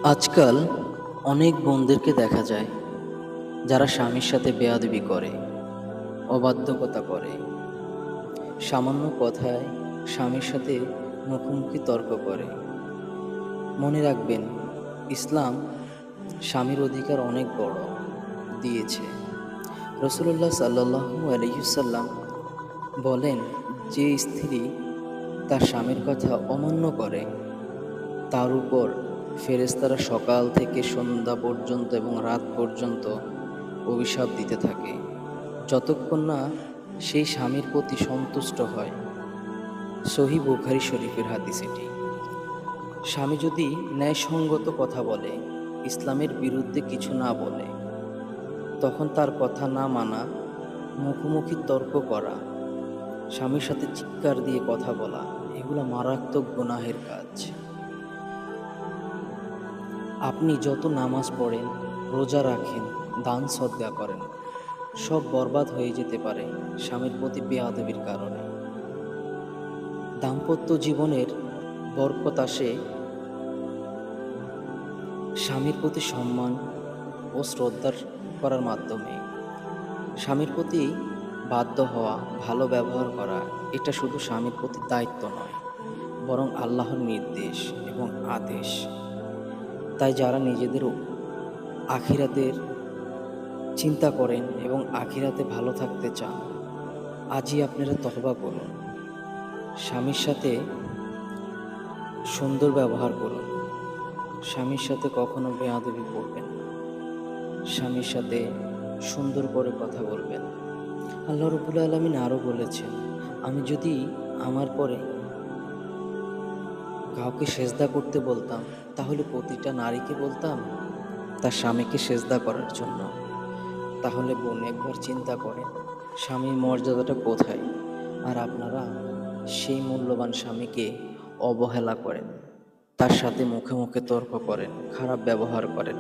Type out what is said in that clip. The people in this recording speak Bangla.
আজকাল অনেক বোনদেরকে দেখা যায় যারা স্বামীর সাথে বেয়াদবি করে, অবাধ্যকতা করে, সামান্য কথায় স্বামীর সাথে মুখোমুখি তর্ক করে। মনে রাখবেন, ইসলাম স্বামীর অধিকার অনেক বড় দিয়েছে। রসুল্লাহ সাল্লাল্লাহু আলাইহিসাল্লাম বলেন, যে স্ত্রী তার স্বামীর কথা অমান্য করে তার উপর ফেরেশতারা সকাল থেকে সন্ধ্যা পর্যন্ত এবং রাত পর্যন্ত অভিশাপ দিতে থাকে, যতক্ষণ না সেই স্বামীর প্রতি সন্তুষ্ট হয়। সহিহ বুখারী শরীফের হাদিস এটি। স্বামী যদি ন্যায়সঙ্গত কথা বলে, ইসলামের বিরুদ্ধে কিছু না বলে, তখন তার কথা না মানা, মুখোমুখি তর্ক করা, স্বামীর সাথে চিৎকার দিয়ে কথা বলা, এগুলো মারাত্মক গুনাহের কাজ। আপনি যত নামাজ পড়েন, রোজা রাখেন, দান সদকা করেন, সব বরবাদ হয়ে যেতে পারে স্বামীর প্রতি বেয়াদবির কারণে। দাম্পত্য জীবনের বরকত আসে স্বামীর প্রতি সম্মান ও শ্রদ্ধার করার মাধ্যমে। স্বামীর প্রতি বাধ্য হওয়া, ভালো ব্যবহার করা, এটা শুধু স্বামীর প্রতি দায়িত্ব নয়, বরং আল্লাহর নির্দেশ এবং আদেশ। তাই যারা নিজেদের আখিরাতের চিন্তা করেন এবং আখিরাতে ভালো থাকতে চান, আজই আপনারা তওবা করুন। স্বামীর সাথে সুন্দর ব্যবহার করুন। স্বামীর সাথে কখনো বেয়াদবি করবেন না। স্বামীর সাথে সুন্দর করে কথা বলবেন। আল্লাহ রাব্বুল আলামিন আরও বলেছেন, আমি যদি আমার পরে কাউকে সেজদা করতে বলতাম, তাহলে প্রতিটা নারীকে বলতাম তার স্বামীকে সেজদা করার জন্য। তাহলে বোন, একবার চিন্তা করেন স্বামীর মর্যাদাটা কোথায়, আর আপনারা সেই মূল্যবান স্বামীকে অবহেলা করেন, তার সাথে মুখে মুখে তর্ক করেন, খারাপ ব্যবহার করেন।